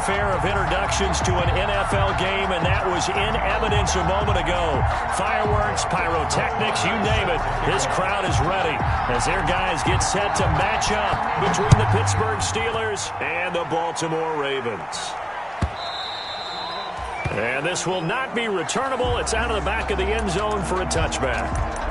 fanfare of introductions to an NFL game, and that was in evidence a moment ago. Fireworks, pyrotechnics, you name it. This crowd is ready as their guys get set to match up between the Pittsburgh Steelers and the Baltimore Ravens. And this will not be returnable. It's out of the back of the end zone for a touchback.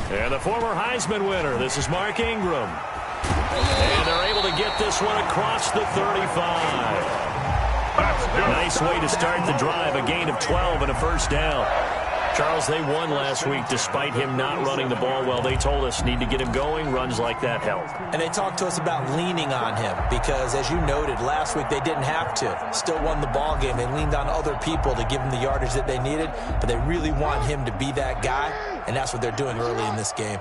And the former Heisman winner, this is Mark Ingram. And they're able to get this one across the 35. Nice way to start the drive, a gain of 12 and a first down. Charles, they won last week despite him not running the ball well. They told us need to get him going. Runs like that help. And they talked to us about leaning on him because, as you noted, last week they didn't have to. Still won the ball game. They leaned on other people to give them the yardage that they needed, but they really want him to be that guy, and that's what they're doing early in this game.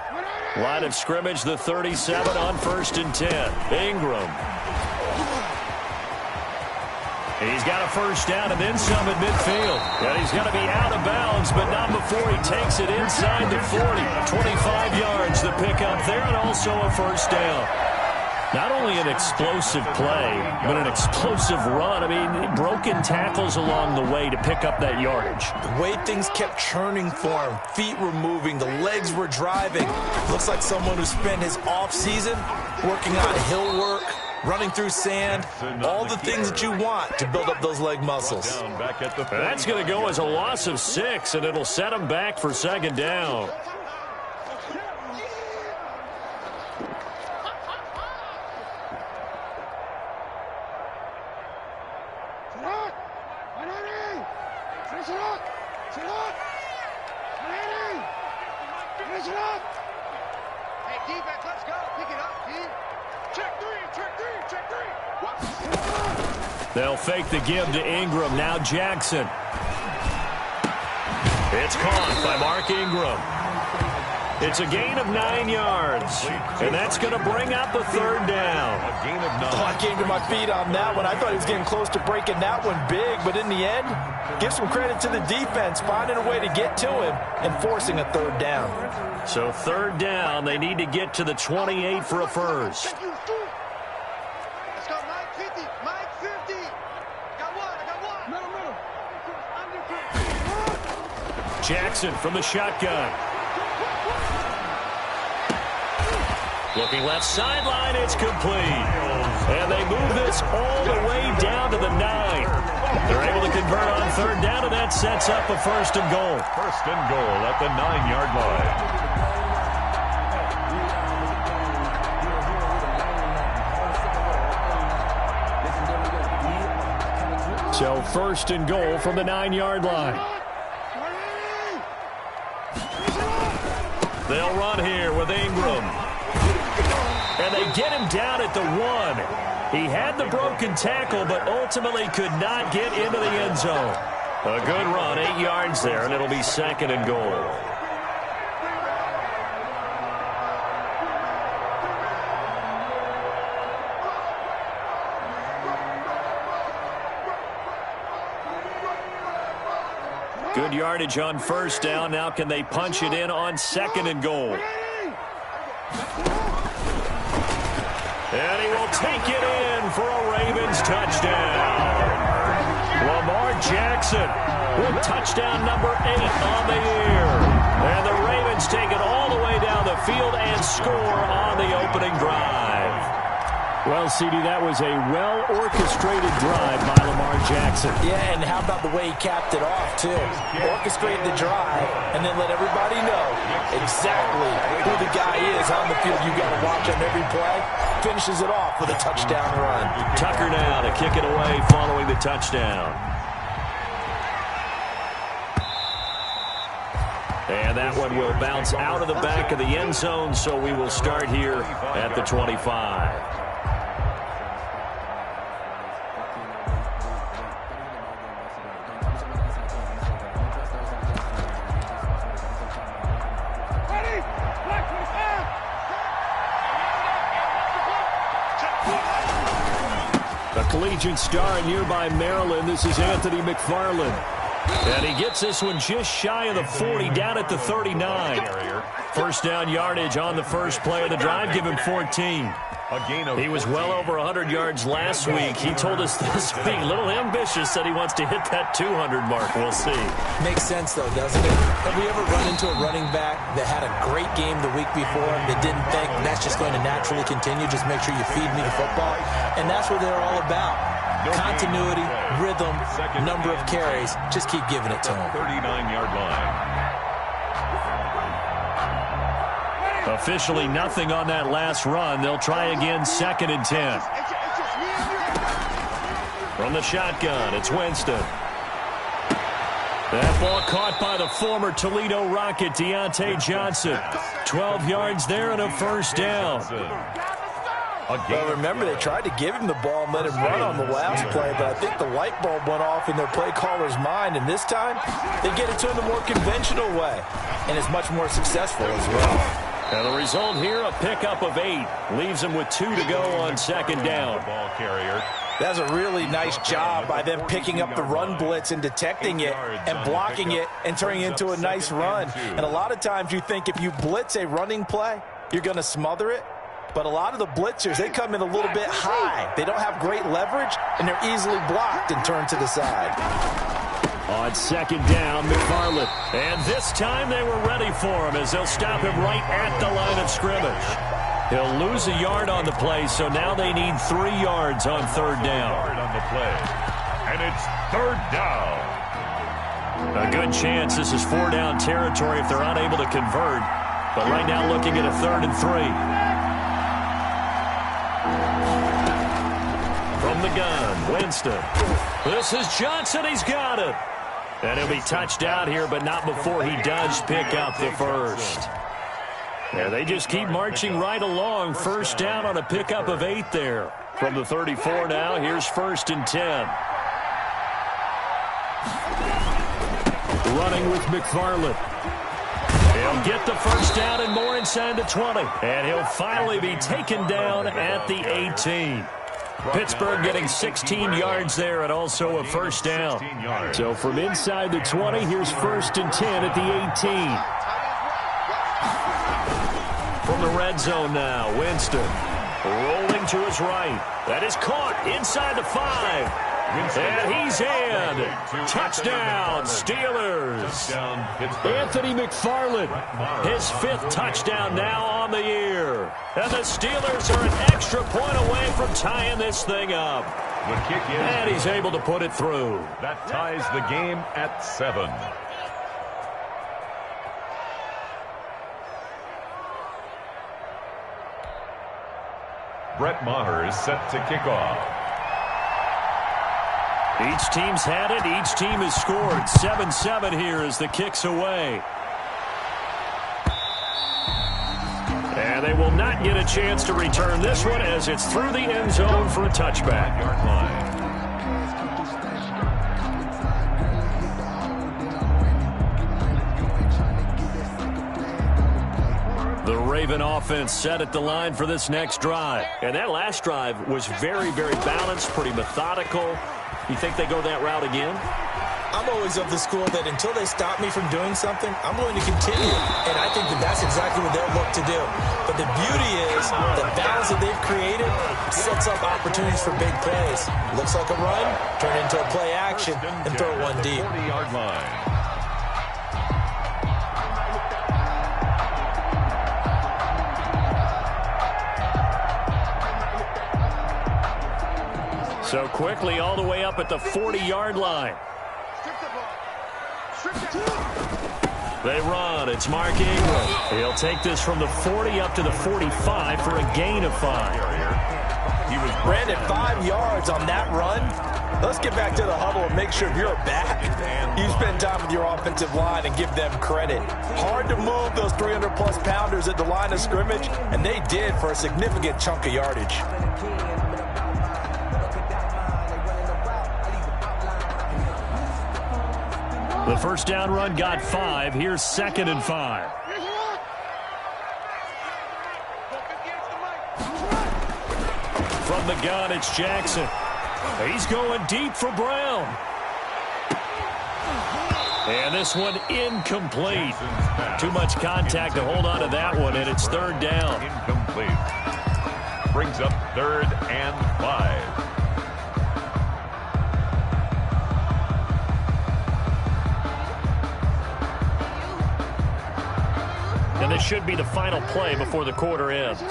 Line of scrimmage, the 37 on 1st and 10. Ingram. He's got a first down and then some at midfield. And he's got to be out of bounds, but not before he takes it inside the 40. 25 yards the pickup there, and also a first down. Not only an explosive play, but an explosive run. I mean, broken tackles along the way to pick up that yardage. The way things kept churning for him, feet were moving, the legs were driving. Looks like someone who spent his offseason working on hill work, running through sand, all the things that you want to build up those leg muscles. That's going to go as a loss of 6, and it'll set him back for second down. They'll fake the give to Ingram. Now Jackson. It's caught by Mark Ingram. It's a gain of 9 yards. And that's going to bring up a third down. I came to my feet on that one. I thought he was getting close to breaking that one big. But in the end, give some credit to the defense, finding a way to get to him and forcing a third down. So third down, they need to get to the 28 for a first. Jackson from the shotgun. Looking left sideline, it's complete. And they move this all the way down to the 9. They're able to convert on third down, and that sets up a first and goal. First and goal at the 9-yard line. So first and goal from the 9-yard line. They'll run here with Ingram. And they get him down at the 1. He had the broken tackle, but ultimately could not get into the end zone. A good run, 8 yards there, and it'll be second and goal. Good yardage on first down. Now can they punch it in on second and goal? And he will take it in for a Ravens touchdown. Lamar Jackson with touchdown number 8 on the year. And the Ravens take it all the way down the field and score on the opening drive. Well, CD, that was a well-orchestrated drive by Lamar Jackson. Yeah, and how about the way he capped it off, too? Orchestrate the drive and then let everybody know exactly who the guy is on the field you got to watch on every play. Finishes it off with a touchdown run. Tucker now to kick it away following the touchdown. And that one will bounce out of the back of the end zone, so we will start here at the 25. collegiate star in nearby Maryland. This is Anthony McFarland. And he gets this one just shy of the 40, down at the 39. First down yardage on the first play of the drive. Give him 14. He was well over 100 yards last week. He told us this week, a little ambitious, that he wants to hit that 200 mark. We'll see. Makes sense, though, doesn't it? Have we ever run into a running back that had a great game the week before that didn't think that's just going to naturally continue? Just make sure you feed me the football. And that's what they're all about. Continuity, rhythm, number of carries. Just keep giving it to him. 39-yard line. Officially nothing on that last run. They'll try again, 2nd and 10. From the shotgun, it's Winston. That ball caught by the former Toledo Rocket, Deontay Johnson. 12 yards there and a first down. Well, remember, they tried to give him the ball and let him run on the last play, but I think the light bulb went off in their play caller's mind, and this time they get it to him the more conventional way, and it's much more successful as well. And the result here, a pickup of 8. Leaves him with 2 to go on 2nd down. Ball carrier. That's a really nice job by them picking up the run blitz and detecting it and blocking it and turning it into a nice run. And a lot of times you think if you blitz a running play, you're going to smother it. But a lot of the blitzers, they come in a little bit high. They don't have great leverage, and they're easily blocked and turned to the side. On 2nd down, McFarland. And this time they were ready for him as they'll stop him right at the line of scrimmage. He'll lose a yard on the play, so now they need 3 yards on 3rd down. On the play. And it's 3rd down. A good chance this is 4-down territory if they're unable to convert. But right now looking at a 3rd and 3. From the gun, Winston. This is Johnson. He's got it. And he'll be touched out here, but not before he does pick up the first. Yeah, they just keep marching right along. First down on a pickup of 8 there. From the 34 now, here's 1st and 10. Running with McFarland. He'll get the first down and more inside the 20. And he'll finally be taken down at the 18. Pittsburgh getting 16 yards there and also a first down. So from inside the 20, here's 1st and 10 at the 18. From the red zone now, Winston rolling to his right. That is caught inside the 5. And he's in. Touchdown, Steelers. Anthony McFarland, his 5th touchdown now on the year. And the Steelers are an extra point away from tying this thing up. The kick is, and he's able to put it through. That ties the game at 7. Brett Maher is set to kick off. Each team's had it. Each team has scored. 7-7 here as the kick's away. And they will not get a chance to return this one as it's through the end zone for a touchback. Yard line. The Raven offense set at the line for this next drive. And that last drive was very, very balanced, pretty methodical. You think they go that route again? I'm always of the school that until they stop me from doing something, I'm going to continue. And I think that that's exactly what they'll look to do. But the beauty is the balance that they've created sets up opportunities for big plays. Looks like a run, turn into a play action, and throw one deep. 40-yard line. So quickly all the way up at the 40-yard line. They run. It's Mark Ingram. He'll take this from the 40 up to the 45 for a gain of 5. He was branded 5 yards on that run. Let's get back to the huddle and make sure you're back. You spend time with your offensive line and give them credit. Hard to move those 300-plus pounders at the line of scrimmage, and they did for a significant chunk of yardage. The first down run got 5. Here's 2nd and 5. From the gun, it's Jackson. He's going deep for Brown. And this one incomplete. Too much contact to hold on to that one, and it's third down. Incomplete. Brings up 3rd and 5. And this should be the final play before the quarter ends.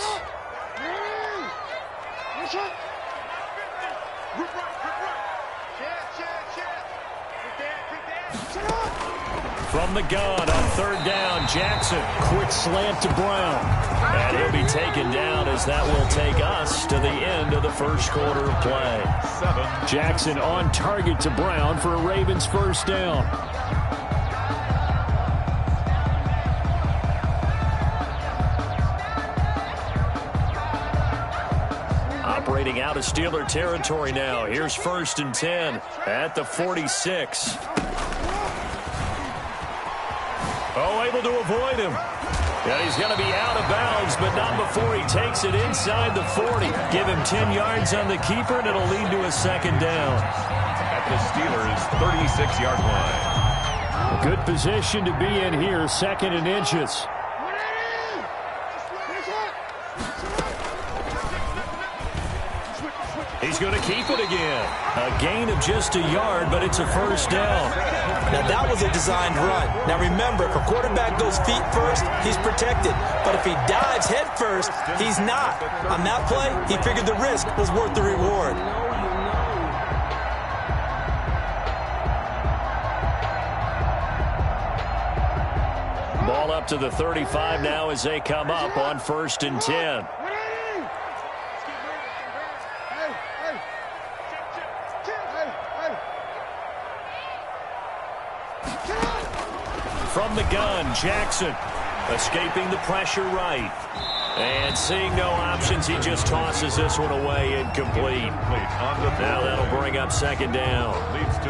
From the gun on 3rd down, Jackson. Quick slant to Brown. And he'll be taken down as that will take us to the end of the first quarter of play. Jackson on target to Brown for a Ravens first down. Operating out of Steeler territory now. Here's 1st and 10 at the 46. Oh, able to avoid him. And he's going to be out of bounds, but not before he takes it inside the 40. Give him 10 yards on the keeper, and it'll lead to a second down. At the Steelers' 36-yard line. A good position to be in here, 2nd and inches. He's going to keep it again. A gain of just a yard, but it's a first down. Now, that was a designed run. Now, remember, if a quarterback goes feet first, he's protected. But if he dives head first, he's not. On that play, he figured the risk was worth the reward. Ball up to the 35 now as they come up on 1st and 10. From the gun, Jackson escaping the pressure right. And seeing no options, he just tosses this one away, incomplete. Now that'll bring up 2nd down.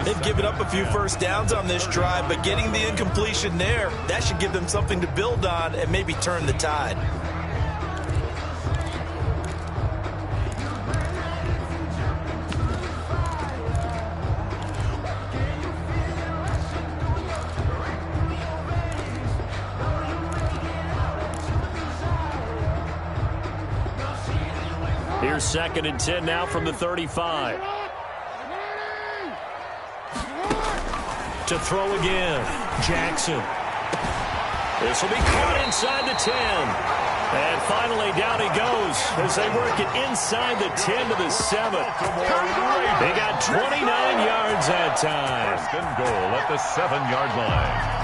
They've given up a few first downs on this drive, but getting the incompletion there, that should give them something to build on and maybe turn the tide. Here's 2nd and 10 now from the 35. To throw again, Jackson. This will be caught inside the 10. And finally down he goes as they work it inside the 10 to the 7. They got 29 yards that time. 1st and goal at the 7-yard line.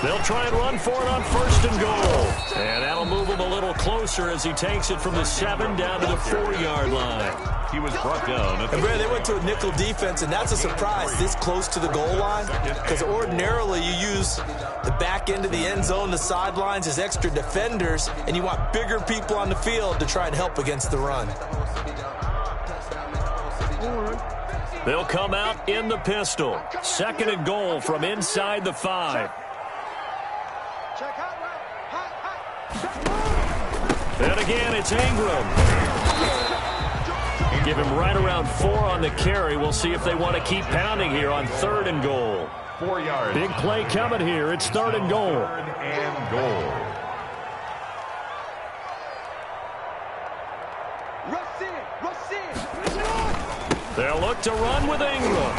They'll try and run for it on 1st and goal. And that'll move him a little closer as he takes it from the 7 down to the 4-yard line. He was brought down. And Brad, they went to a nickel defense, and that's a surprise this close to the goal line. Because ordinarily you use the back end of the end zone, the sidelines as extra defenders, and you want bigger people on the field to try and help against the run. They'll come out in the pistol. 2nd and goal from inside the 5. And again, it's Ingram. Give him right around 4 on the carry. We'll see if they want to keep pounding here on 3rd and goal. 4 yards. Big play coming here. It's 3rd and goal. 3rd and goal. They'll look to run with Ingram.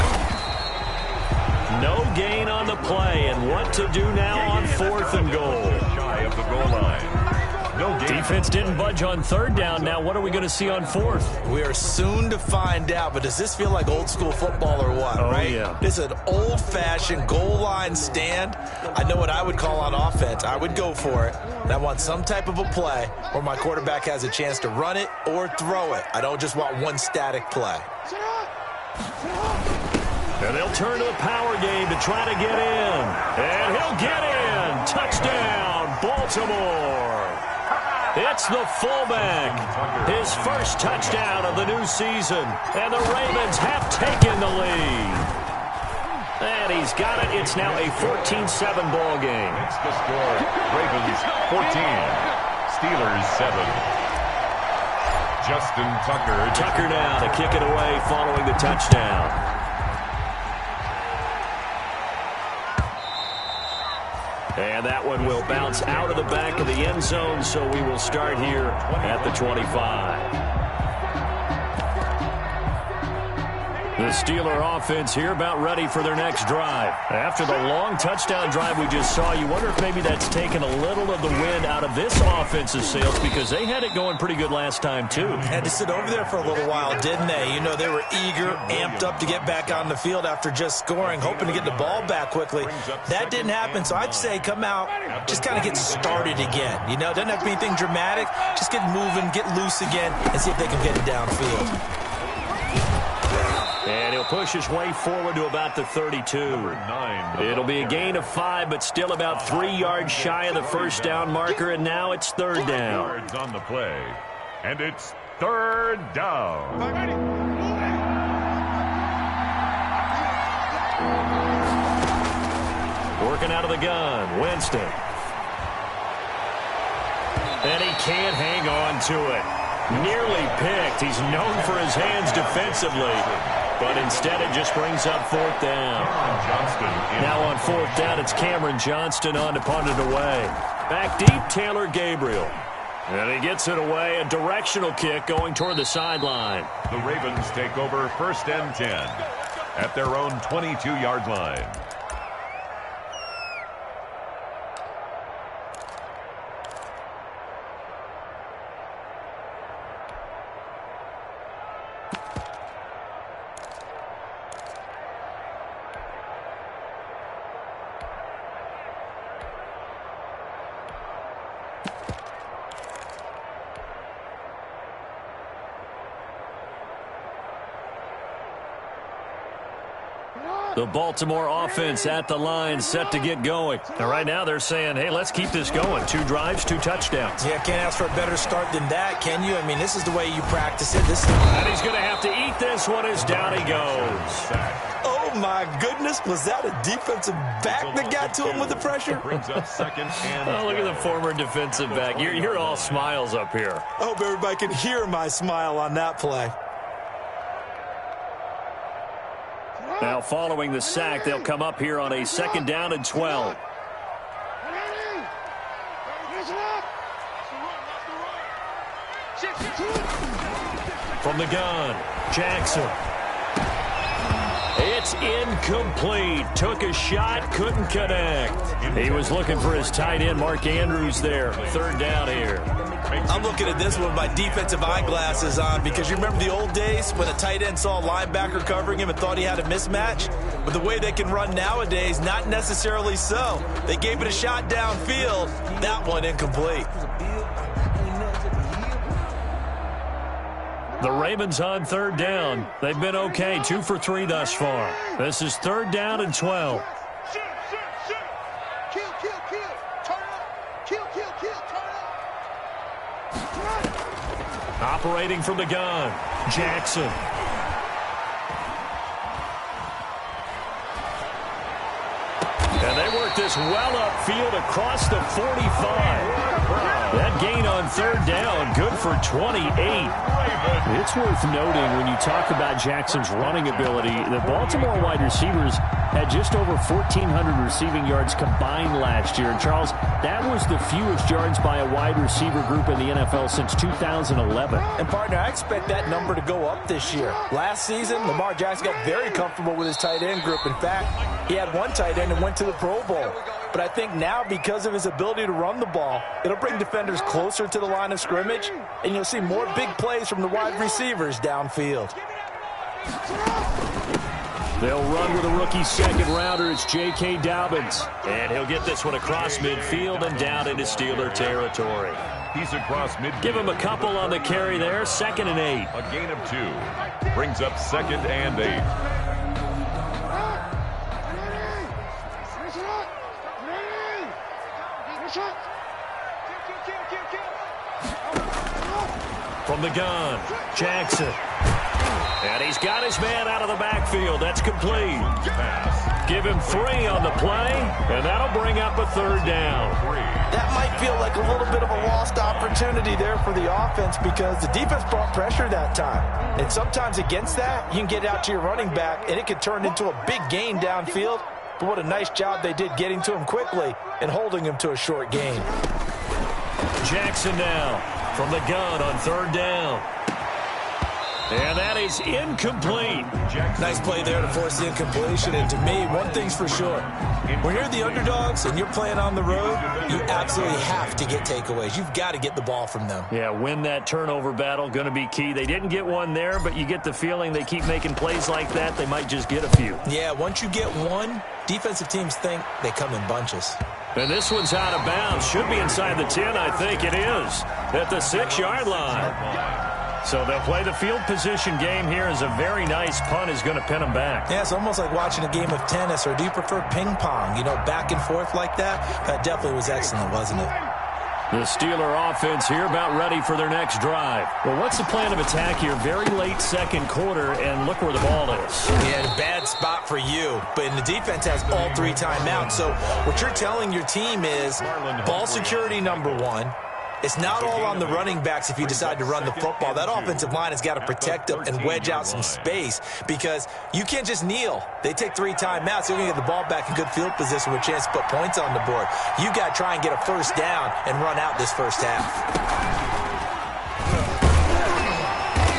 No gain on the play, and what to do now on 4th and goal. Shy of the goal line. No gain. Defense didn't budge on third down. Now what are we going to see on fourth? We are soon to find out, but does this feel like old school football or what, right? Yeah. This is an old-fashioned goal line stand. I know what I would call on offense. I would go for it. And I want some type of a play where my quarterback has a chance to run it or throw it. I don't just want one static play. And they'll turn to the power game to try to get in. And he'll get in. Touchdown, Baltimore. It's the fullback. His first touchdown of the new season. And the Ravens have taken the lead. And he's got it. It's now a 14-7 ball game. It's the score. Ravens 14. Steelers 7. Justin Tucker. Tucker now to kick it away following the touchdown. And that one will bounce out of the back of the end zone, so we will start here at the 25. The Steeler offense here about ready for their next drive. After the long touchdown drive we just saw, you wonder if maybe that's taken a little of the wind out of this offensive sails because they had it going pretty good last time too. Had to sit over there for a little while, didn't they? You know, they were eager, amped up to get back on the field after just scoring, hoping to get the ball back quickly. That didn't happen, so I'd say come out, just kind of get started again. You know, doesn't have to be anything dramatic. Just get moving, get loose again, and see if they can get it downfield. And he'll push his way forward to about the 32. It'll be a gain of 5, but still about 3 yards shy of the first down marker, and now it's third down. Yards on the play, and it's third down. Working out of the gun, Winston. And he can't hang on to it. Nearly picked. He's known for his hands defensively. But instead it just brings up fourth down. Now on fourth down, it's Cameron Johnston on to punt it away. Back deep, Taylor Gabriel. And he gets it away, a directional kick going toward the sideline. The Ravens take over first and 10 at their own 22-yard line. The Baltimore offense at the line, set to get going. And right now they're saying, hey, let's keep this going. 2 drives, 2 touchdowns. Yeah, can't ask for a better start than that, can you? I mean, this is the way you practice it. And he's going to have to eat this one as down he goes. Oh, my goodness. Was that a defensive back that got to him with the pressure? Brings up second and oh, look at the former defensive back. You're all smiles up here. I hope everybody can hear my smile on that play. Now following the sack, they'll come up here on a second down and 12. From the gun, Jackson. It's incomplete. Took a shot, couldn't connect. He was looking for his tight end, Mark Andrews there. Third down here. I'm looking at this with my defensive eyeglasses on because you remember the old days when a tight end saw a linebacker covering him and thought he had a mismatch? But the way they can run nowadays, not necessarily so. They gave it a shot downfield. That one incomplete. The Ravens on third down. They've been okay, 2 for 3 thus far. This is third down and 12. Operating from the gun, Jackson. And they work this well upfield across the 45. That gain on third down, good for 28. It's worth noting when you talk about Jackson's running ability, the Baltimore wide receivers had just over 1,400 receiving yards combined last year. And Charles, that was the fewest yards by a wide receiver group in the NFL since 2011. And partner, I expect that number to go up this year. Last season, Lamar Jackson got very comfortable with his tight end group. In fact, he had one tight end and went to the Pro Bowl. But I think now, because of his ability to run the ball, it'll bring defenders closer to the line of scrimmage, and you'll see more big plays from the wide receivers downfield. They'll run with a rookie second-rounder. It's J.K. Dobbins. And he'll get this one across midfield and down into Steeler territory. He's across midfield. Give him a couple on the carry there. 2nd and 8. A gain of 2. Brings up 2nd and 8. From the gun, Jackson. And he's got his man out of the backfield. That's complete. Give him 3 on the play, and that'll bring up a 3rd down. That might feel like a little bit of a lost opportunity there for the offense because the defense brought pressure that time. And sometimes against that, you can get out to your running back, and it could turn into a big gain downfield. But what a nice job they did getting to him quickly and holding him to a short gain. Jackson now from the gun on 3rd down. And that is incomplete. Nice play there to force the incompletion. And to me, one thing's for sure. When you're the underdogs and you're playing on the road, you absolutely have to get takeaways. You've got to get the ball from them. Yeah, win that turnover battle, going to be key. They didn't get one there, but you get the feeling they keep making plays like that, they might just get a few. Yeah, once you get one, defensive teams think they come in bunches. And this one's out of bounds. Should be inside the 10, I think it is, at the 6-yard line. So they'll play the field position game here as a very nice punt is going to pin them back. Yeah, it's almost like watching a game of tennis, or do you prefer ping pong? You know, back and forth like that? That definitely was excellent, wasn't it? The Steeler offense here about ready for their next drive. Well, what's the plan of attack here? Very late 2nd quarter, and look where the ball is. Yeah, a bad spot for you. But the defense has all 3 timeouts. So what you're telling your team is ball security number 1. It's not all on the running backs if you decide to run the football. That offensive line has got to protect them and wedge out some space because you can't just kneel. They take 3 timeouts. They're going to get the ball back in good field position with a chance to put points on the board. You got to try and get a 1st down and run out this first half.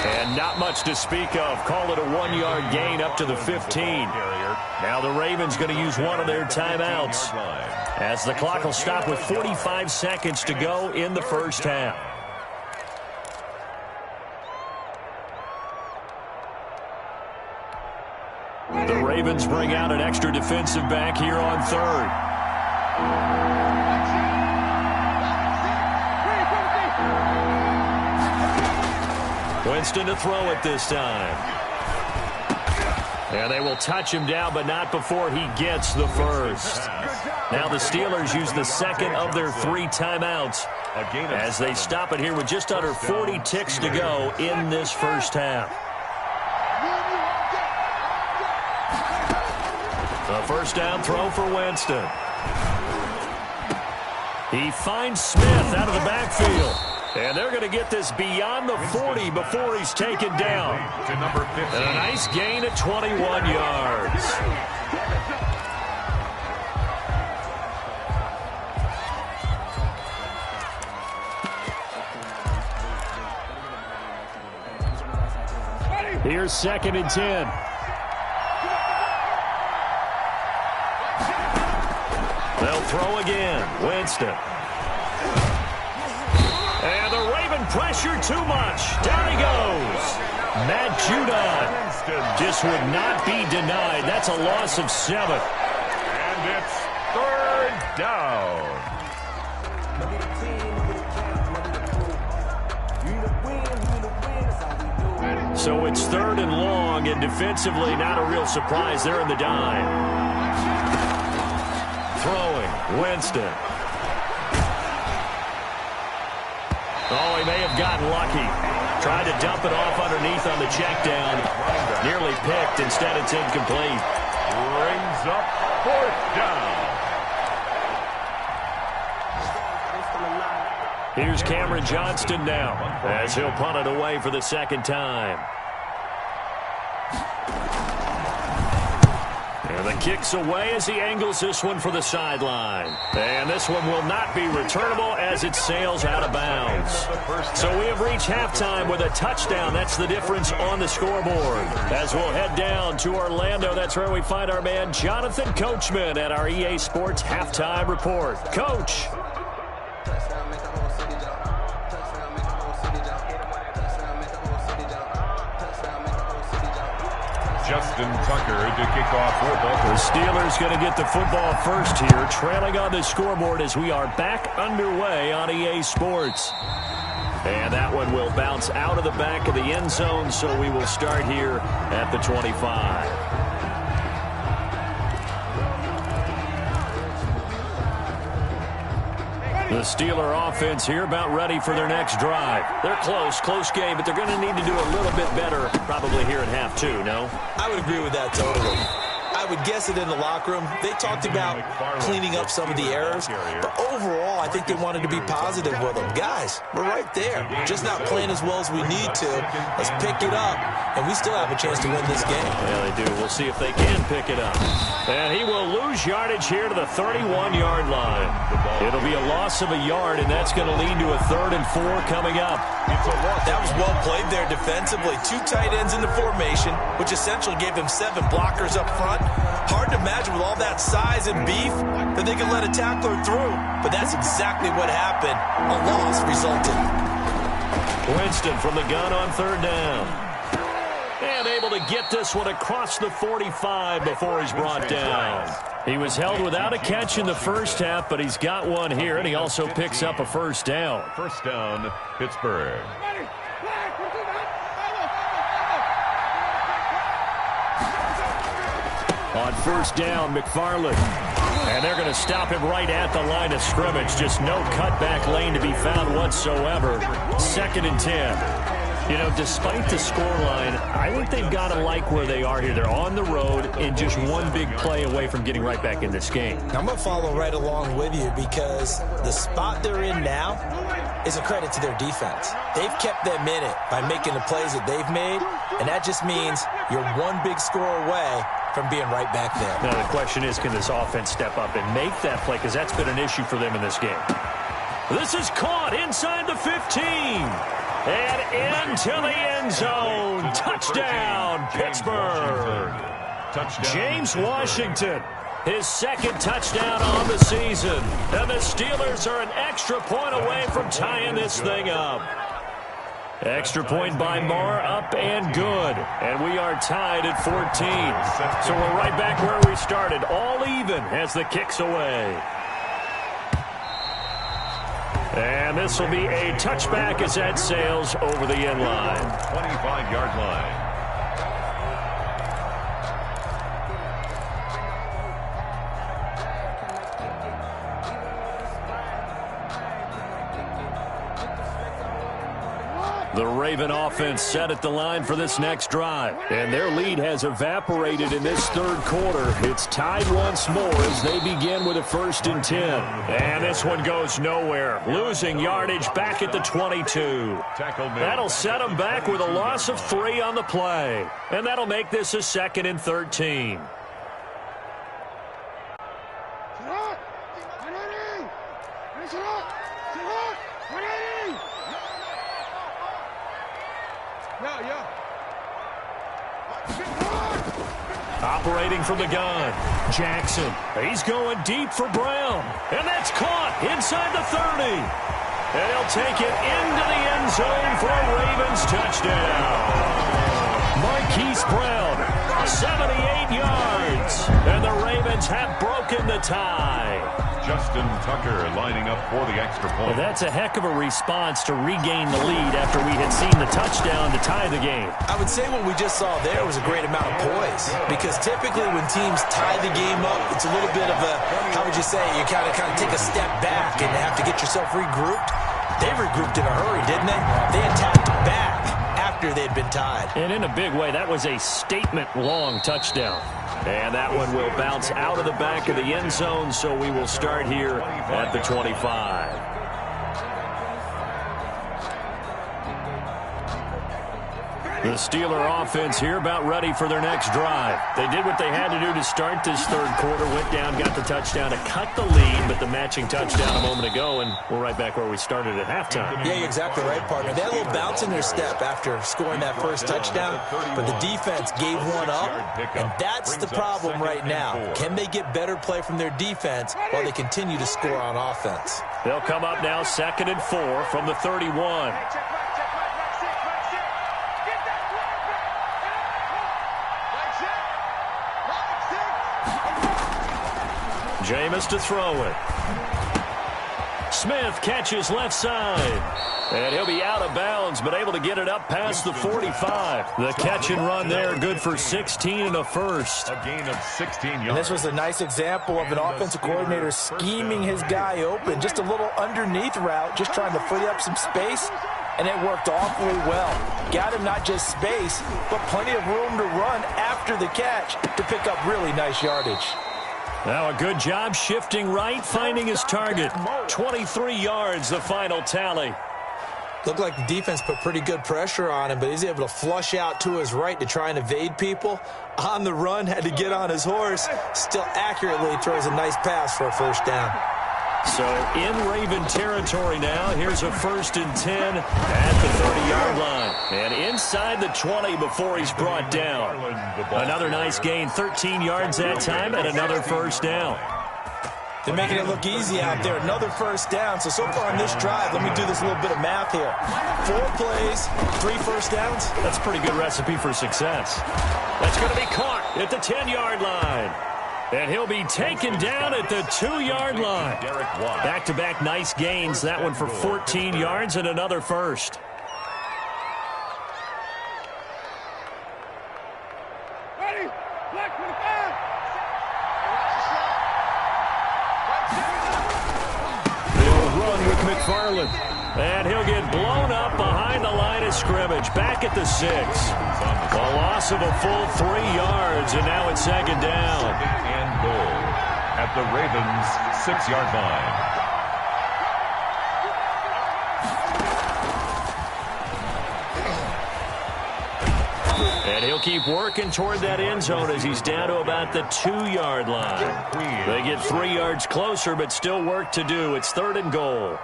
And not much to speak of. Call it a 1-yard gain up to the 15. Now the Ravens going to use one of their timeouts, as the clock will stop with 45 seconds to go in the first half. The Ravens bring out an extra defensive back here on 3rd. Winston to throw it this time. And they will touch him down, but not before he gets the 1st. Now the Steelers use the 2nd of their 3 timeouts as they stop it here with just under 40 ticks to go in this first half. The 1st down throw for Winston. He finds Smith out of the backfield. And they're going to get this beyond the 40 before he's taken down. To number 15. And a nice gain at 21 yards. Here's 2nd and 10. They'll throw again. Winston. And the Raven pressure too much. Down he goes. Matt Judon just would not be denied. That's a loss of 7. And it's 3rd down. So it's 3rd and long, and defensively not a real surprise. They're in the dime. Throwing, Winston. Oh, he may have gotten lucky. Tried to dump it off underneath on the check down. Nearly picked. Instead, it's incomplete. Brings up 4th down. Here's Cameron Johnston now as he'll punt it away for the 2nd time. And the kicks away as he angles this one for the sideline. And this one will not be returnable as it sails out of bounds. So we have reached halftime with a touchdown. That's the difference on the scoreboard. As we'll head down to Orlando, that's where we find our man Jonathan Coachman at our EA Sports Halftime Report. Coach. Justin Tucker to kick off for Baltimore. The Steelers going to get the football first here, trailing on the scoreboard as we are back underway on EA Sports. And that one will bounce out of the back of the end zone, so we will start here at the 25. The Steeler offense here about ready for their next drive. They're close game, but they're going to need to do a little bit better probably here in half two, no? I would agree with that totally. I would guess it in the locker room. They talked about cleaning up some of the errors, but overall, I think they wanted to be positive with them. Guys, we're right there. Just not playing as well as we need to. Let's pick it up, and we still have a chance to win this game. Yeah, they do. We'll see if they can pick it up. And he will lose yardage here to the 31-yard line. It'll be a loss of a yard, and that's going to lead to a 3rd and 4 coming up. That was well played there defensively. 2 tight ends in the formation, which essentially gave them 7 blockers up front. Hard to imagine with all that size and beef that they could let a tackler through. But that's exactly what happened. A loss resulted. Winston from the gun on 3rd down. And able to get this one across the 45 before he's brought down. He was held without a catch in the first half, but he's got one here, and he also picks up a 1st down. 1st down, Pittsburgh. On 1st down, McFarland. And they're going to him stop him right at the line of scrimmage. Just no cutback lane to be found whatsoever. 2nd and 10. You know, despite the scoreline, I think they've got to like where they are here. They're on the road and just one big play away from getting right back in this game. I'm going to follow right along with you because the spot they're in now is a credit to their defense. They've kept them in it by making the plays that they've made, and that just means you're one big score away from being right back there. Now, the question is, can this offense step up and make that play? Because that's been an issue for them in this game. This is caught inside the 15. And into the end zone. Touchdown, Pittsburgh. James Washington, his 2nd touchdown on the season. And the Steelers are an extra point away from tying this thing up. Extra point by Marr, up and good. And we are tied at 14. So we're right back where we started, all even as the kick's away. And this will be a touchback as that sails over the end line. 25-yard line. The Raven offense set at the line for this next drive. And their lead has evaporated in this 3rd quarter. It's tied once more as they begin with a 1st and 10. And this one goes nowhere. Losing yardage back at the 22. That'll set them back with a loss of 3 on the play. And that'll make this a 2nd and 13. Operating from the gun, Jackson. He's going deep for Brown. And that's caught inside the 30. And he'll take it into the end zone for a Ravens touchdown. Marquise Brown, 78 yards. And the Ravens have broken the tie. Justin Tucker lining up for the extra point. Well, that's a heck of a response to regain the lead after we had seen the touchdown to tie the game. I would say what we just saw there was a great amount of poise, because typically when teams tie the game up, it's a little bit of a, how would you say, you kind of take a step back and have to get yourself regrouped. They regrouped in a hurry, didn't they? They attacked back after they'd been tied. And in a big way, that was a statement-long touchdown. And that one will bounce out of the back of the end zone, so we will start here at the 25. The Steeler offense here about ready for their next drive. They did what they had to do to start this third quarter, went down, got the touchdown to cut the lead, but the matching touchdown a moment ago, and we're right back where we started at halftime. Yeah, you're exactly right, partner. They had a little bounce in their step after scoring that first touchdown, but the defense gave one up, and that's the problem right now. Can they get better play from their defense while they continue to score on offense? They'll come up now 2nd and 4 from the 31. Jameis to throw it. Smith catches left side. And he'll be out of bounds, but able to get it up past the 45. The catch and run there, good for 16 and a first. A gain of 16 yards. And this was a nice example of an offensive coordinator scheming his guy open. Just a little underneath route, just trying to free up some space, and it worked awfully well. Got him not just space, but plenty of room to run after the catch to pick up really nice yardage. Now a good job shifting right, finding his target. 23 yards, the final tally. Looked like the defense put pretty good pressure on him, but he's able to flush out to his right to try and evade people. On the run, had to get on his horse. Still accurately throws a nice pass for a first down. So in Raven territory now, here's a 1st and 10 at the 30-yard line. And inside the 20 before he's brought down. Another nice gain, 13 yards that time, and another first down. They're making it look easy out there. Another first down. So far on this drive, let me do this little bit of math here. 4 plays, 3 first downs. That's a pretty good recipe for success. That's going to be caught at the 10-yard line. And he'll be taken down at the 2-yard line. Back-to-back nice gains. That one for 14 yards and another first. McFarland. And he'll get blown up behind the line of scrimmage. Back at the 6. A loss of a full 3 yards, and now it's 2nd down. 2nd and goal at the Ravens' 6-yard line. And he'll keep working toward that end zone as he's down to about the 2-yard line. They get 3 yards closer, but still work to do. It's 3rd and goal.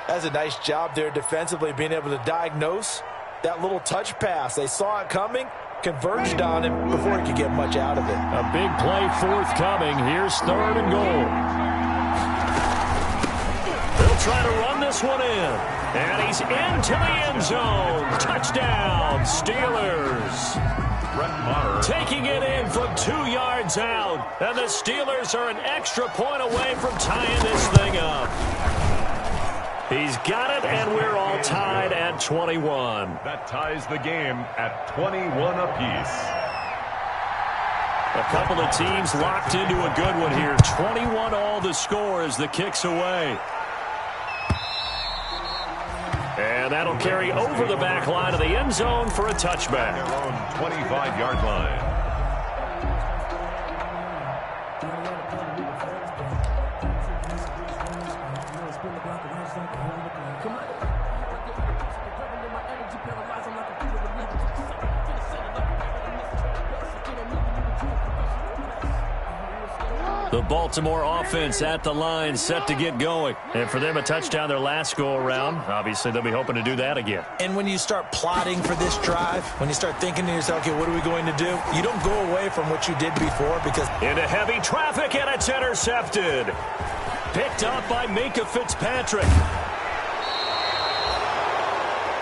That's a nice job there defensively, being able to diagnose that little touch pass. They saw it coming, converged on him before he could get much out of it. A big play forthcoming. Here's 3rd and goal. They'll try to run this one in. And he's into the end zone. Touchdown, Steelers. Taking it in from 2 yards out. And the Steelers are an extra point away from tying this thing up. He's got it, and we're all tied at 21. That ties the game at 21 apiece. A couple of teams locked into a good one here. 21 all the score as the kick's away. And that'll carry over the back line of the end zone for a touchback. Their own 25-yard line. The Baltimore offense at the line, set to get going. And for them, a touchdown their last go-around. Obviously, they'll be hoping to do that again. And when you start plotting for this drive, when you start thinking to yourself, okay, what are we going to do? You don't go away from what you did before because... Into heavy traffic, and it's intercepted. Picked up by Minkah Fitzpatrick.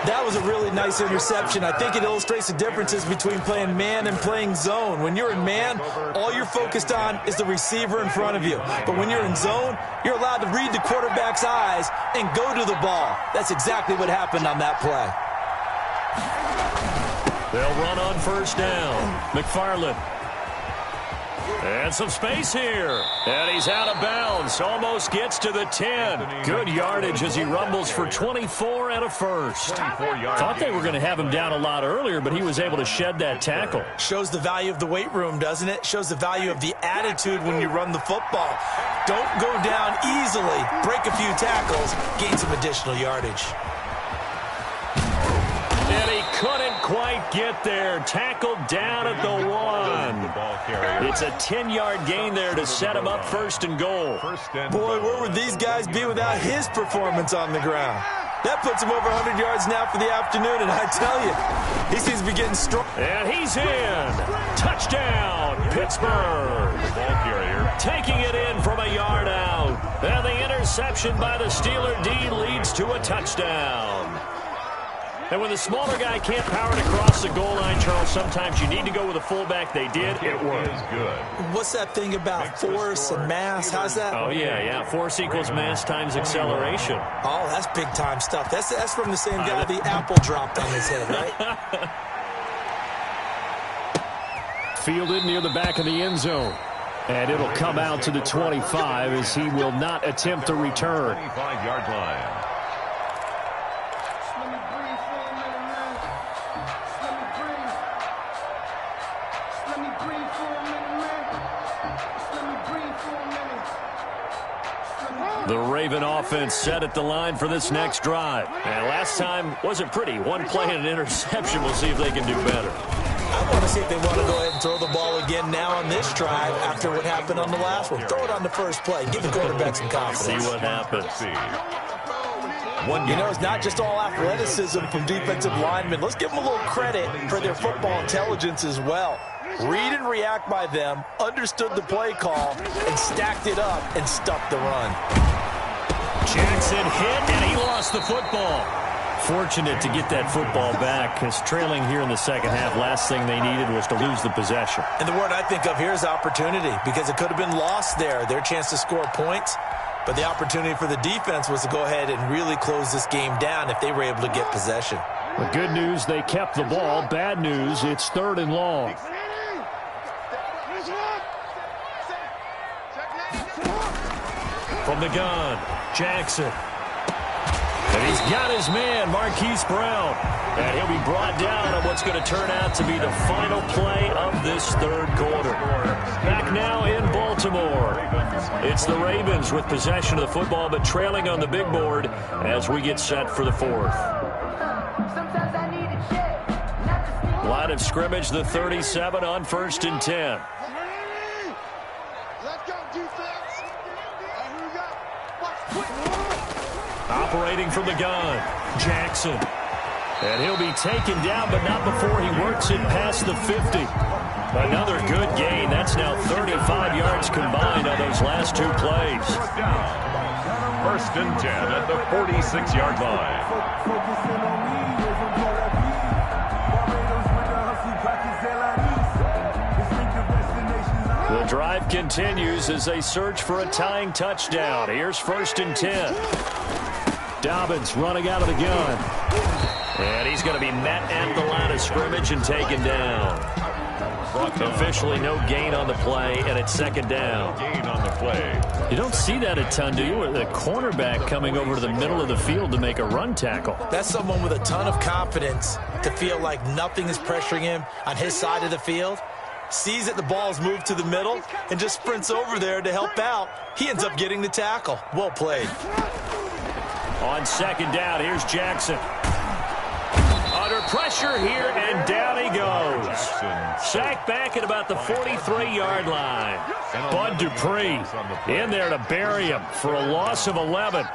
That was a really nice interception. I think it illustrates the differences between playing man and playing zone. When you're in man, all you're focused on is the receiver in front of you. But when you're in zone, you're allowed to read the quarterback's eyes and go to the ball. That's exactly what happened on that play. They'll run on first down. McFarland. And some space here. And he's out of bounds. Almost gets to the 10. Good yardage as he rumbles for 24 and a first. Thought they were going to have him down a lot earlier, but he was able to shed that tackle. Shows the value of the weight room, doesn't it? Shows the value of the attitude when you run the football. Don't go down easily. Break a few tackles. Gain some additional yardage. And he couldn't quite get there. Tackled down at the 1. It's a 10-yard gain there to set him up first and goal. Boy, where would these guys be without his performance on the ground? That puts him over 100 yards now for the afternoon, and I tell you, he seems to be getting strong. And he's in. Touchdown, Pittsburgh. Ball carrier. Taking it in from a yard out. And the interception by the Steeler D leads to a touchdown. And when the smaller guy can't power it across the goal line, Charles, sometimes you need to go with a fullback. They did. It worked. Good. What's that thing about force and mass? How's that? Oh, yeah. Force equals mass times acceleration. Oh, that's big-time stuff. That's from the same guy the apple dropped on his head, right? Fielded near the back of the end zone. And it'll come out to the 25 as he will not attempt to return. 25-yard line. The Raven offense set at the line for this next drive. And last time wasn't pretty. One play and an interception. We'll see if they can do better. I want to see if they want to go ahead and throw the ball again now on this drive after what happened on the last one. Throw it on the first play. Give the quarterback some confidence. See what happens. You know, it's not just all athleticism from defensive linemen. Let's give them a little credit for their football intelligence as well. Read and react by them, understood the play call, and stacked it up and stuffed the run. Jackson hit, and he lost the football. Fortunate to get that football back, because trailing here in the second half, last thing they needed was to lose the possession. And the word I think of here is opportunity, because it could have been lost there, their chance to score points. But the opportunity for the defense was to go ahead and really close this game down if they were able to get possession. The good news, they kept the ball. Bad news, it's 3rd and long. From the gun, Jackson. And he's got his man, Marquise Brown. And he'll be brought down on what's going to turn out to be the final play of this 3rd quarter. Back now in Baltimore. It's the Ravens with possession of the football, but trailing on the big board as we get set for the 4th. Line of scrimmage, the 37 on 1st and 10. Operating from the gun, Jackson. And he'll be taken down, but not before he works it past the 50. Another good gain. That's now 35 yards combined on those last 2 plays. 1st and 10 at the 46-yard line. The drive continues as they search for a tying touchdown. Here's 1st and 10. Dobbins running out of the gun. And he's going to be met at the line of scrimmage and taken down. Officially no gain on the play, and it's 2nd down. Gain on the play. You don't see that a ton, do you? The cornerback coming over to the middle of the field to make a run tackle. That's someone with a ton of confidence to feel like nothing is pressuring him on his side of the field. Sees that the ball's moved to the middle and just sprints over there to help out. He ends up getting the tackle. Well played. On 2nd down, here's Jackson. Under pressure here, and down he goes. Sacked back at about the 43-yard line. Bud Dupree in there to bury him for a loss of 11.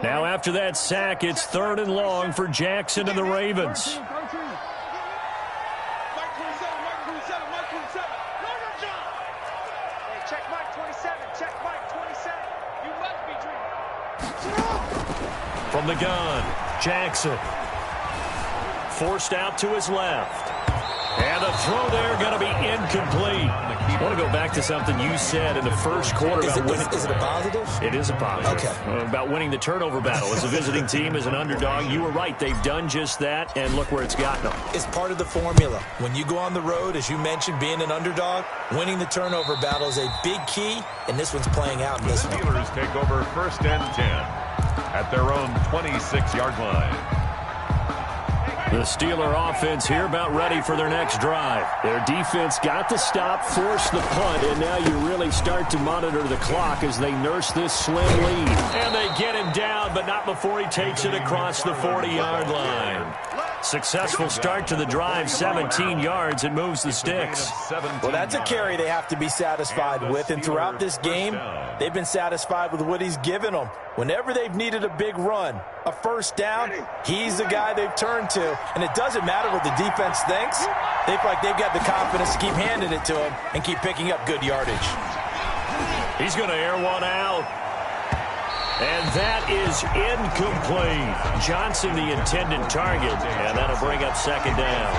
Now after that sack, it's 3rd and long for Jackson and the Ravens. From the gun, Jackson. Forced out to his left. And the throw there going to be incomplete. I want to go back to something you said in the first quarter about winning. Is it a positive? It is a positive. Okay. About winning the turnover battle. As a visiting team, as an underdog, you were right. They've done just that, and look where it's gotten them. It's part of the formula. When you go on the road, as you mentioned, being an underdog, winning the turnover battle is a big key, and this one's playing out in this one. The Steelers take over 1st and 10 at their own 26-yard line. The Steeler offense here about ready for their next drive. Their defense got the stop, forced the punt, and now you really start to monitor the clock as they nurse this slim lead. And they get him down, but not before he takes it across the 40-yard line. Successful start to the drive, 17 yards, and moves the sticks. Well, that's a carry they have to be satisfied with, and throughout this game, they've been satisfied with what he's given them. Whenever they've needed a big run, a first down, he's the guy they've turned to. And it doesn't matter what the defense thinks. They feel like they've got the confidence to keep handing it to him and keep picking up good yardage. He's going to air one out. And that is incomplete. Johnson, the intended target, and that'll bring up second down.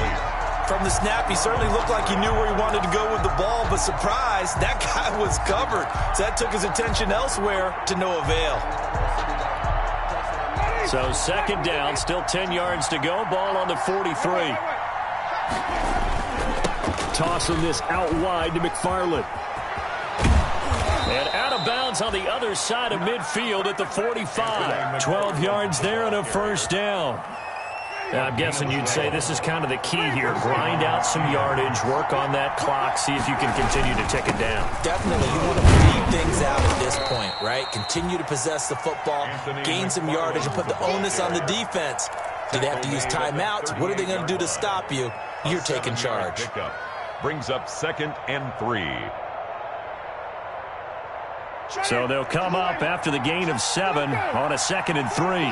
From the snap, he certainly looked like he knew where he wanted to go with the ball, but surprise, that guy was covered. So that took his attention elsewhere to no avail. So second down, still 10 yards to go. Ball on the 43. Tossing this out wide to McFarland. And out of bounds on the other side of midfield at the 45. 12 yards there and a first down. I'm guessing you'd say this is kind of the key here. Grind out some yardage, work on that clock, see if you can continue to tick it down. Definitely. You want to bleed things out at this point, right? Continue to possess the football, gain some yardage, and put the onus on the defense. Do they have to use timeouts? What are they going to do to stop you? You're taking charge. Brings up 2nd and 3. So they'll come up after the gain of 7 on a 2nd and 3.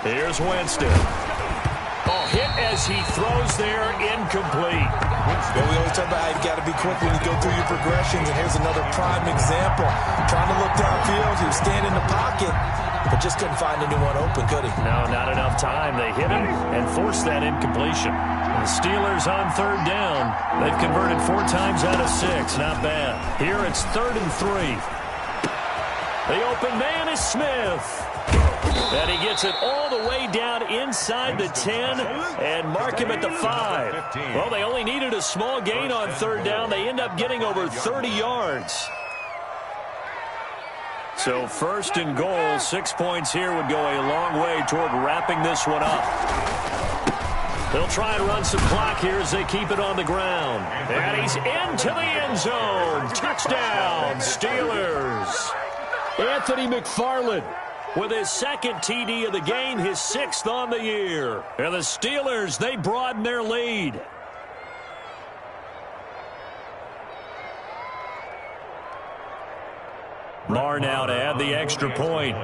Here's Winston. Oh, hit as he throws there, incomplete. Well, we always talk about how you've got to be quick when you go through your progressions, and here's another prime example. Trying to look downfield, he was standing in the pocket, but just couldn't find anyone open, could he? No, not enough time. They hit him and forced that incompletion. The Steelers on third down. They've converted 4 times out of 6. Not bad. Here it's 3rd and 3. The open man is Smith. And he gets it all the way down inside the 10 and mark him at the 5. Well, they only needed a small gain on third down. They end up getting over 30 yards. So 1st and goal, 6 points here would go a long way toward wrapping this one up. They'll try and run some clock here as they keep it on the ground. And he's into the end zone. Touchdown, Steelers. Anthony McFarland with his 2nd TD of the game, his 6th on the year. And the Steelers, they broaden their lead. Barr now to add the extra point.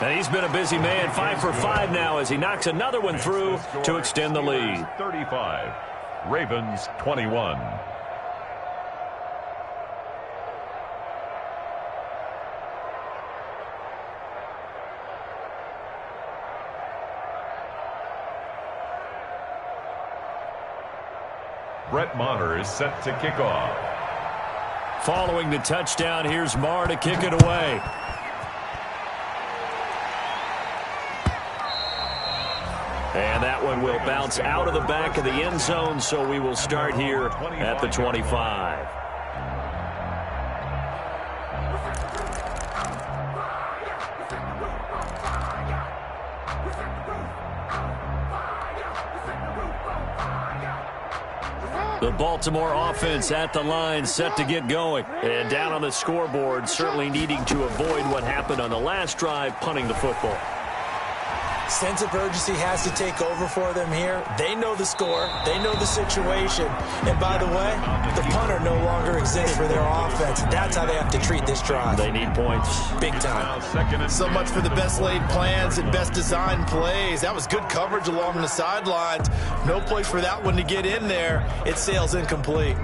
And he's been a busy man, 5 for 5 now as he knocks another one through to extend the lead. 35, Ravens 21. Brett Maher is set to kick off. Following the touchdown, here's Maher to kick it away. And that one will bounce out of the back of the end zone, so we will start here at the 25. The Baltimore offense at the line, set to get going. And down on the scoreboard, certainly needing to avoid what happened on the last drive, punting the football. Sense of urgency has to take over for them here. They know the score. They know the situation. And by the way, the punter no longer exists for their offense. That's how they have to treat this drive. They need points. Big time. So much for the best laid plans and best designed plays. That was good coverage along the sidelines. No place for that one to get in there. It sails incomplete.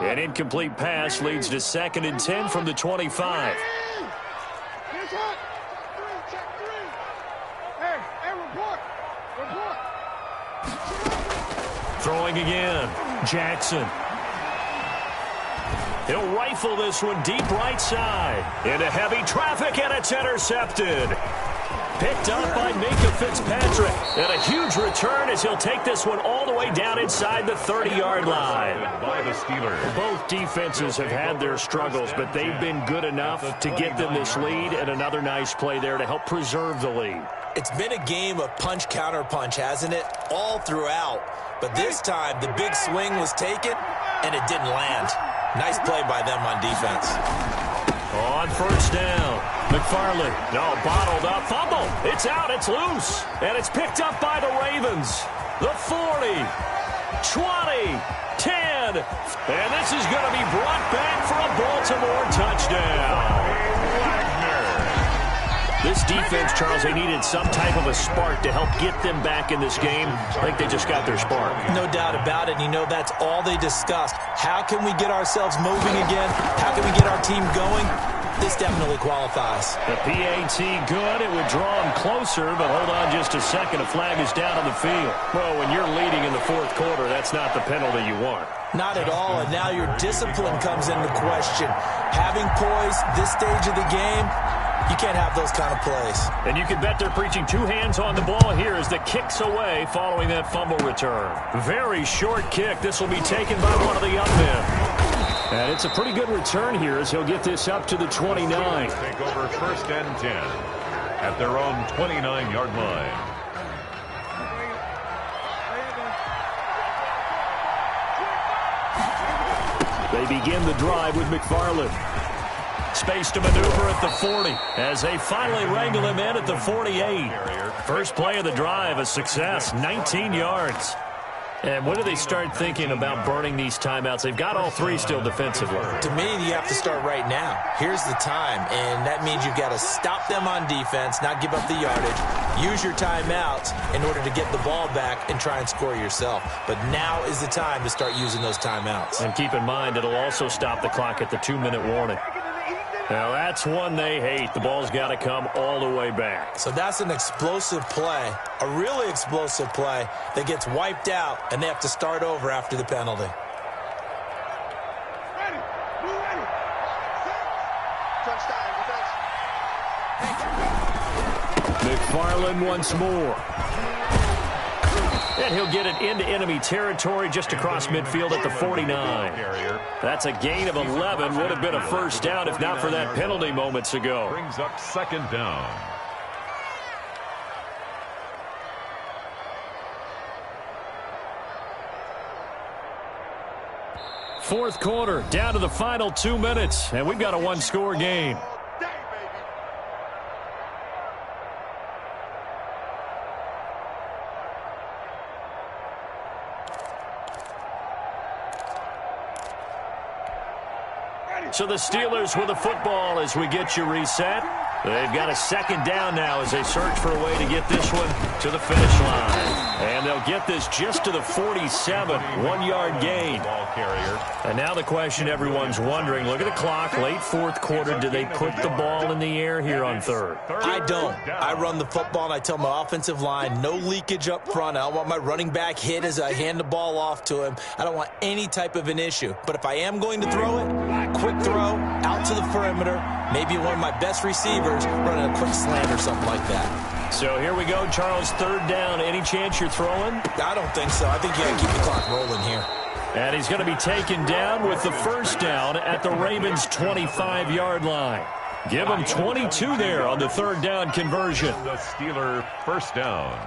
An incomplete pass leads to 2nd and 10 from the 25. Throwing again. Jackson. He'll rifle this one deep right side. Into heavy traffic, and it's intercepted. Picked up by Minkah Fitzpatrick. And a huge return as he'll take this one all the way down inside the 30-yard line. By the Steelers. Both defenses have had their struggles, but they've been good enough to get them this lead, and another nice play there to help preserve the lead. It's been a game of punch-counter-punch, hasn't it? All throughout. But this time, the big swing was taken, and it didn't land. Nice play by them on defense. On first down, McFarland. No, bottled up. Fumble. It's out. It's loose. And it's picked up by the Ravens. The 40, 20, 10. And this is going to be brought back for a Baltimore touchdown. This defense, Charles, they needed some type of a spark to help get them back in this game. I think they just got their spark. No doubt about it. You know, that's all they discussed. How can we get ourselves moving again? How can we get our team going? This definitely qualifies. The PAT good. It would draw them closer, but hold on just a second. A flag is down on the field. Well, when you're leading in the fourth quarter, that's not the penalty you want. Not at all, and now your discipline comes into question. Having poise this stage of the game, you can't have those kind of plays. And you can bet they're preaching two hands on the ball here as the kick's away following that fumble return. Very short kick. This will be taken by one of the young men. And it's a pretty good return here as he'll get this up to the 29. Take over first and 10 at their own 29-yard line. They begin the drive with McFarland. Space to maneuver at the 40 as they finally wrangle him in at the 48. First play of the drive, a success, 19 yards. And when do they start thinking about burning these timeouts? They've got all three still defensively. To me, you have to start right now. Here's the time, and that means you've got to stop them on defense, not give up the yardage, use your timeouts in order to get the ball back and try and score yourself. But now is the time to start using those timeouts. And keep in mind, it'll also stop the clock at the 2-minute warning. Now, that's one they hate. The ball's got to come all the way back. So that's an explosive play, a really explosive play that gets wiped out, and they have to start over after the penalty. McFarland once more. And he'll get it into enemy territory just across midfield at the 49. That's a gain of 11. Would have been a first down if not for that penalty moments ago. Brings up second down. Fourth quarter, down to the final 2 minutes, and we've got a one-score game. So the Steelers with the football as we get you reset. They've got a second down now as they search for a way to get this one to the finish line. And they'll get this just to the 47, 1-yard gain. And now the question everyone's wondering, look at the clock, late fourth quarter, do they put the ball in the air here on third? I don't. I run the football and I tell my offensive line, no leakage up front. I don't want my running back hit as I hand the ball off to him. I don't want any type of an issue. But if I am going to throw it, quick throw, out to the perimeter, maybe one of my best receivers running a quick slant or something like that. So here we go, Charles, third down. Any chance you're throwing? I don't think so. I think you got to keep the clock rolling here. And he's going to be taken down with the first down at the Ravens' 25-yard line. Give him 22 there on the third down conversion. The Steeler first down.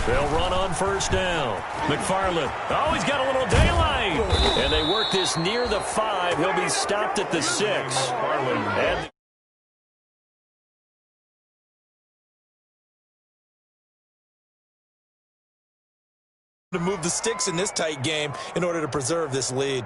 They'll run on first down. McFarland. Oh, he's got a little daylight. And they work this near the 5. He'll be stopped at the 6. And to move the sticks in this tight game in order to preserve this lead.